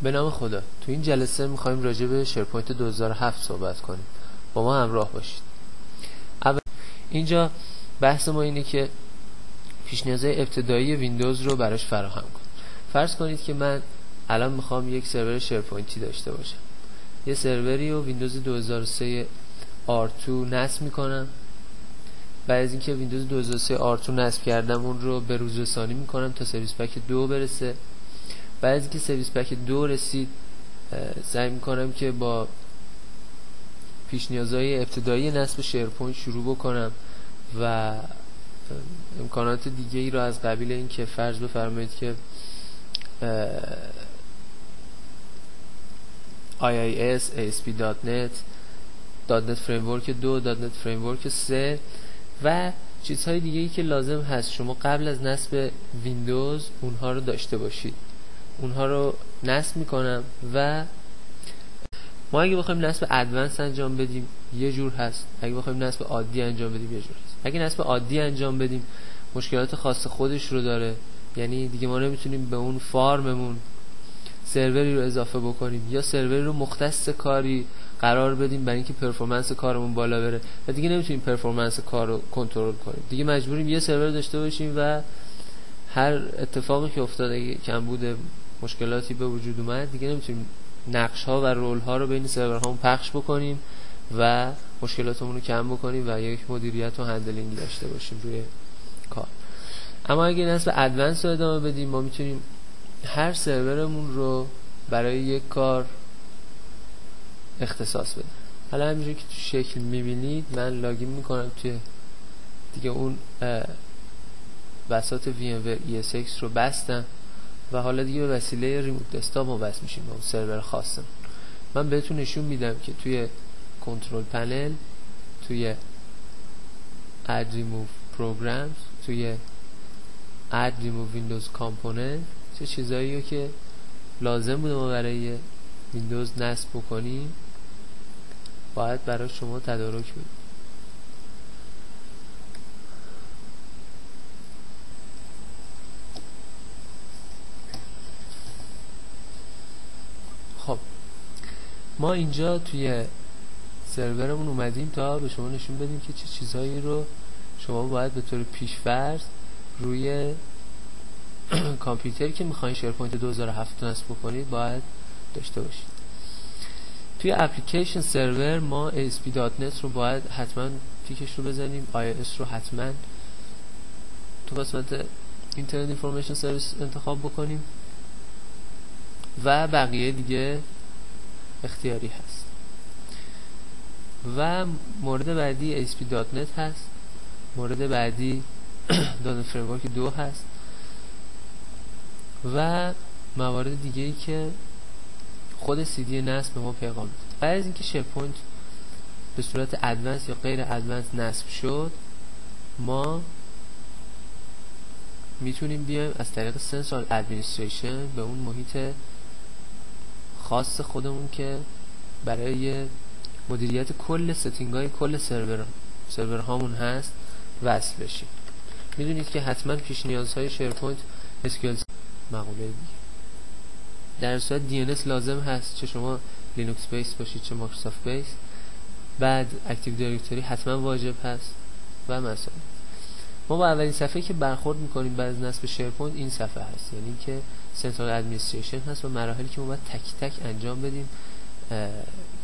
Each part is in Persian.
به نام خدا. تو این جلسه میخوایم راجع به شیرپوینت 2007 صحبت کنیم. با ما همراه باشید. اول اینجا بحث ما اینه که پیش نیازهای ابتدایی ویندوز رو براش فراهم کن. فرض کنید که من الان میخوام یک سرور شیرپوینتی داشته باشم. یه سروری رو ویندوز 2003 R2 نصب میکنم. بعد از اینکه ویندوز 2003 R2 نصب کردم اون رو به روز رسانی میکنم تا سرویس پک 2 برسه. بعد از اینکه سرویس پک 2 رسید سعی میکنم که با پیش نیازهای ابتدایی نصب شیرپوینت شروع بکنم و امکانات دیگه ای رو از قبیل این که فرض بفرمایید که IIS, ASP.NET, .NET Framework 2, .NET Framework 3 و چیزهای دیگه ای که لازم هست شما قبل از نصب ویندوز اونها رو داشته باشید. اونها رو نصب میکنم و ما اگه بخوایم نصب ادوانس انجام بدیم یه جور هست، اگه بخوایم نصب عادی انجام بدیم یه جور هست. اگه نصب عادی انجام بدیم مشکلات خاص خودش رو داره، یعنی دیگه ما نمیتونیم به اون فارممون سروری رو اضافه بکنیم یا سروری رو مختص کاری قرار بدیم برای اینکه پرفورمنس کارمون بالا بره و دیگه نمیتونیم پرفورمنس کار رو کنترل کنیم. دیگه مجبوریم یه سرور داشته باشیم و هر اتفاقی که افتاده کمبود مشکلاتی به وجود اومد دیگه نمیتونیم نقش ها و رول ها رو بین سرورهامون پخش بکنیم و مشکلاتمون رو کم بکنیم و یک مدیریت و هندلینگ داشته باشیم روی کار. اما اگه نصب ادوانس رو ادامه بدیم ما میتونیم هر سرورمون رو برای یک کار اختصاص بدیم. حالا همینجوری که تو شکل میبینید من لاگین میکنم توی دیگه اون بساط VMware ESX رو بستم و حالا دیگه به وسیله ریموت دسکتاپ ما وصل میشیم به اون سرور خاصم. من بهتون نشون میدم که توی کنترل پنل، توی add remove programs، توی add remove windows component چه چیزایی رو که لازم بوده ما برای ویندوز نصب بکنیم باید برای شما تدارک بدیم. خب ما اینجا توی سرورمون اومدیم تا به شما نشون بدیم که چه چیزهایی رو شما باید به طور پیش‌فرض روی کامپیوتری که میخواین شیرپوینت 2007 نصب بکنید باید داشته باشید. توی اپلیکیشن سرور ما ASP.NET رو باید حتما تیکش رو بزنیم، IIS رو حتما تو قسمت اینترنت اینفورمیشن سرویس انتخاب بکنیم و بقیه دیگه اختیاری هست. و مورد بعدی ASP.NET هست، مورد بعدی .NET Framework 2 هست و موارد دیگه ای که خود CD نصب به ما پیغام میده. بعد از اینکه شیرپوینت به صورت ادوانس یا غیر ادوانس نصب شد ما میتونیم بیایم از طریق سنترال ادمنستریشن به اون محیط خاص خودمون که برای مدیریت کل ستینگ های کل سرور هامون هست وصل بشیم. میدونید که حتما پیش نیازهای شیرپوینت SQL مقوله دیگه در صورت DNS لازم هست، چه شما لینوکس بیس باشید چه مایکروسافت بیس. بعد اکتیو دایرکتوری حتما واجب هست و مثلا ما با اولین صفحه که برخورد میکنیم بعد از نصب شیرپوینت این صفحه هست، یعنی که سنترال ادمنستریشن هست و مراحلی که ما باید تک تک انجام بدیم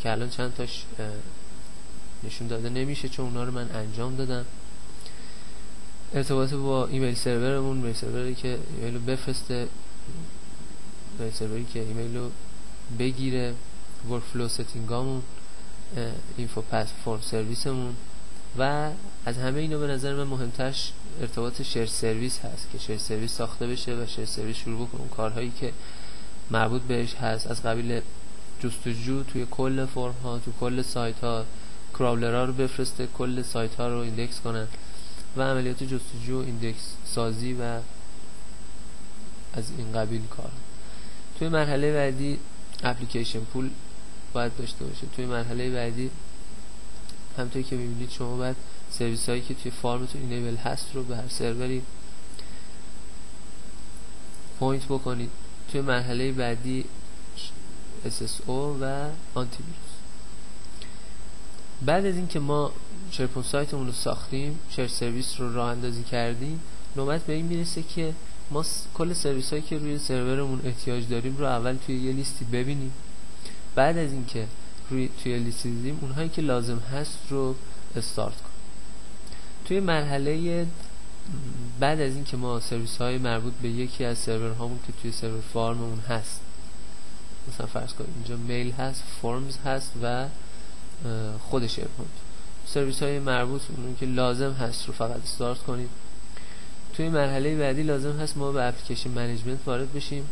که الان چند تاش نشون داده نمیشه چون اونا رو من انجام دادم. ارتباط با ایمیل سرورمون، ایمیل سروری که ایمیل رو بفرسته، ایمیل سروری که ایمیل رو بگیره، ورکفلو ستینگامون، اینفو پس فرم سرویسمون و از همه اینا به نظر من مهمترش ارتباط شیر سرویس هست که شیر سرویس ساخته بشه و شیر سرویس شروع بکنه اون کارهایی که مربوط بهش هست از قبیل جستجو توی کل فرم ها، توی کل سایت ها، کراولرها رو بفرسته کل سایت ها رو ایندکس کنن و عملیات جستجو ایندکس سازی و از این قبیل کار. توی مرحله بعدی اپلیکیشن پول باید داشته باشه. توی مرحله بعدی همونطوری که میبینید شما باید سرویس هایی که توی فارمتون اینیبل هست رو به هر سروری پوینت بکنید. توی مرحله بعدی SSO و آنتی ویروس. بعد از اینکه ما شیرپوینت سایتمون رو ساختیم، شیر سرویس رو راه اندازی کردیم، نوبت به این میرسه که ما کل سرویس هایی که روی سرورمون احتیاج داریم رو اول توی یه لیستی ببینیم. بعد از اینکه توی لیستی دیدیم، اونهایی که لازم هست رو استارت کنیم. توی مرحله بعد از اینکه ما سرویس های مربوط به یکی از سرورهامون که توی سرور فارممون هست، مثلا فرض کنیم اینجا میل هست، فورمز هست و خود شیرپوینت، سرویس های مربوط اون که لازم هست رو فقط استارت کنیم. توی مرحله بعدی لازم هست ما به اپلیکیشن منیجمنت وارد بشیم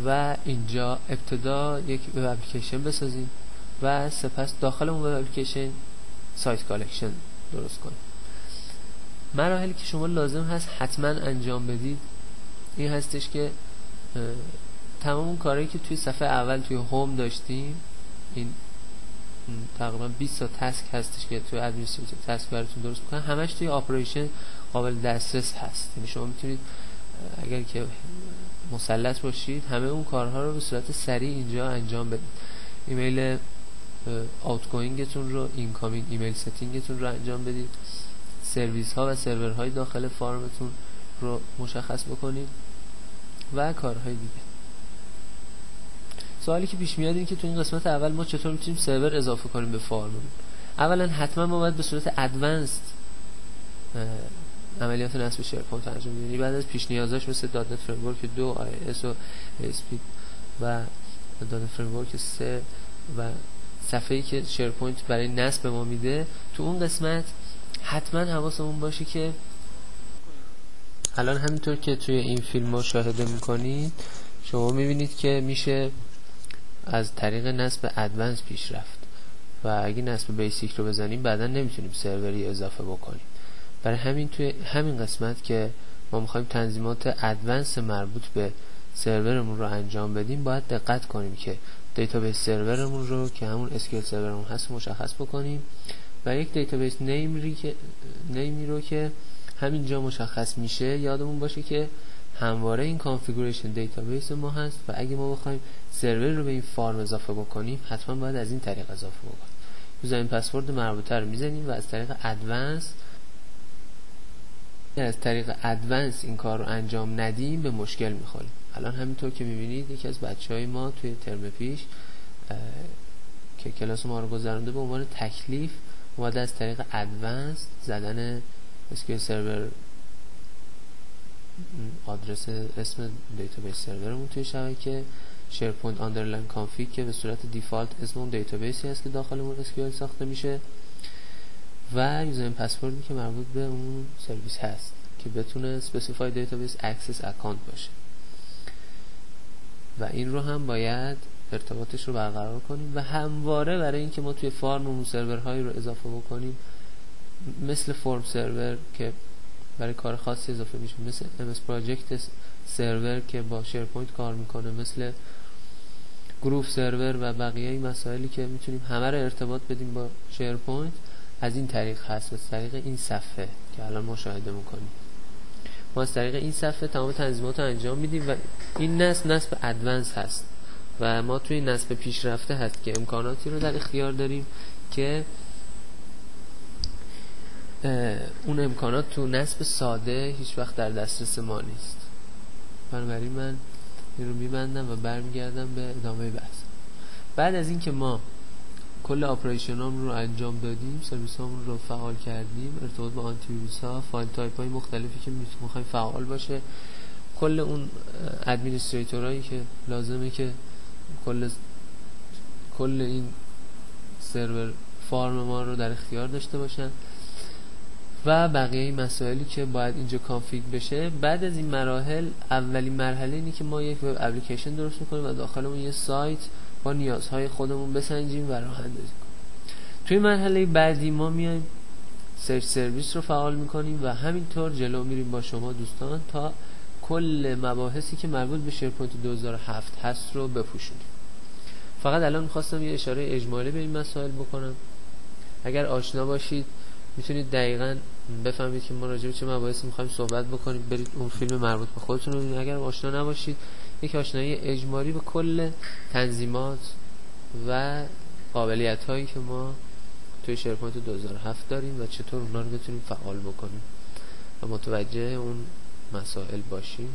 و اینجا ابتدا یک وب اپلیکیشن بسازیم و سپس داخل اون وب اپلیکیشن سایت کالکشن درست کنیم. مراحلی که شما لازم هست حتما انجام بدید این هستش که تمام اون کارهایی که توی صفحه اول توی هوم داشتیم، این تقریبا 20 تا تسک هستش که توی ادمنستریتور تسک براتون درست میکنن، همش توی آپریشن قابل دسترس هست. یعنی شما میتونید اگر که مسلط باشید همه اون کارها رو به صورت سریع اینجا انجام بدید. ایمیل آوتگوینگتون رو، اینکامینگ ایمیل ستینگتون رو انجام بدید، سرویس ها و سرورهای داخل فارمتون رو مشخص بکنید و کارهای دیگه. سوالی که پیش میاد این که تو این قسمت اول ما چطور میتونیم سرور اضافه کنیم به فارممون. اولا حتما ما باید به صورت ادوانسد عملیات نصب شیرپوینت انجام بدیم. یعنی بعد از پیش نیازاش مثل دات نت فریمورک 2، IIS و ASP و دات نت فریمورک 3 و صفحه‌ای که شیرپوینت برای نصب به ما میده، تو اون قسمت حتما حواسمون باشه که الان همینطور که توی این فیلم مشاهده میکنید شما میبینید که میشه از طریق نصب ادوانس پیش رفت و اگه نصب بیسیک رو بزنیم بعدا نمیتونیم سروری اضافه بکنیم. برای همین توی همین قسمت که ما میخوایم تنظیمات ادوانس مربوط به سرورمون رو انجام بدیم، باید دقت کنیم که دیتابیس سرورمون رو که همون اسکیل سرورمون هست مشخص بکنیم و یک دیتابیس نیمی رو که همینجا مشخص میشه یادمون باشه که همواره این کانفیگوریشن دیتابیس ما هست و اگه ما بخوایم سرور رو به این فارم اضافه بکنیم حتما باید از این طریق اضافه بکنیم. یوزرنیم پسورد مربوطه رو میزنیم و از طریق ادوانس این کار رو انجام ندیم به مشکل میخوریم. الان همینطور که میبینید یکی از بچهای ما توی ترم پیش که کلاس ما رو گذرونده به عنوان تکلیف اومده از طریق ادوانس زدن اسکیل سرور آدرس اسم دیتابیس سرورمون توی شبکه SharePoint underline config که به صورت دیفالت اسم اون دیتابیسی هست که داخل اون اسکیل ساخته میشه و یوزرنیم پسوردی که مربوط به اون سرویس هست که بتونه specify database access account باشه و این رو هم باید ارتباطش رو برقرار کنیم و همواره برای اینکه ما توی فارممون سرورهایی رو اضافه بکنیم مثل فرم سرور که برای کار خاصی اضافه میشه، مثل MS Project سرور که با شیرپوینت کار میکنه، مثل گروپ سرور و بقیه این مسائلی که میتونیم همه رو ارتباط بدیم با شیرپوینت از این طریق هست، از طریق این صفحه که الان مشاهده میکنیم. ما از طریق این صفحه تمام تنظیمات رو انجام میدیم و این نصب ادوانس هست و ما توی نصب پیشرفته هست که امکاناتی رو در اختیار داریم که اون امکانات تو نصب ساده هیچ وقت در دسترس ما نیست. بنابراین من این رو میبندم و برمیگردم به ادامه بحث. بعد از اینکه ما کل آپریشنامون رو انجام دادیم، سرویسامون رو فعال کردیم، ارتباط با آنتی ویروس ها، فایل تایپ های مختلفی که میخوایم فعال باشه، کل اون ادمنستریتورایی که لازمه که کل این سرور فارم ما رو در اختیار داشته باشن و بقیه این مسائلی که باید اینجا کانفیگ بشه. بعد از این مراحل اولین مرحله اینه که ما یک وب اپلیکیشن درست میکنیم و داخل اون یه سایت با نیازهای خودمون بسنجیم و راه اندازی کنیم. توی مرحله بعدی ما میایم سرچ سرویس رو فعال میکنیم و همینطور جلو میریم با شما دوستان تا کل مباحثی که مربوط به شیرپوینت 2007 هست رو بپوشونیم. فقط الان میخواستم یه اشاره اجمالی به این مسائل بکنم. اگر آشنا باشید میتونید دقیقاً بفهمید که ما راجع به چه مباحثی میخوایم صحبت بکنیم، برید اون فیلم مربوط به خودتون رو ببینید. اگر آشنا نباشید یک آشنایی اجمالی به کل تنظیمات و قابلیت هایی که ما توی شیرپوینت 2007 داریم و چطور اونا رو بتونیم فعال بکنیم و متوجه اون مسائل باشیم.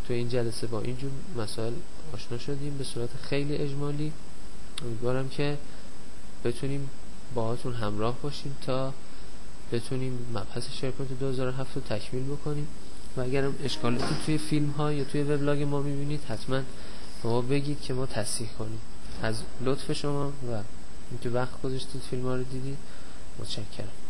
توی این جلسه با اینجور مسائل آشنا شدیم به صورت خیلی اجمالی. امیدوارم که بتونیم باهاتون همراه باشیم تا بتونیم مبحث شیرپوینت 2007 رو تکمیل بکنیم و اگر اشکالاتی توی فیلم ها یا توی وبلاگ ما میبینید حتما ما بگید که ما تصحیح کنیم. از لطف شما و اینکه وقت گذاشتید فیلم ها رو دیدید متشکرم.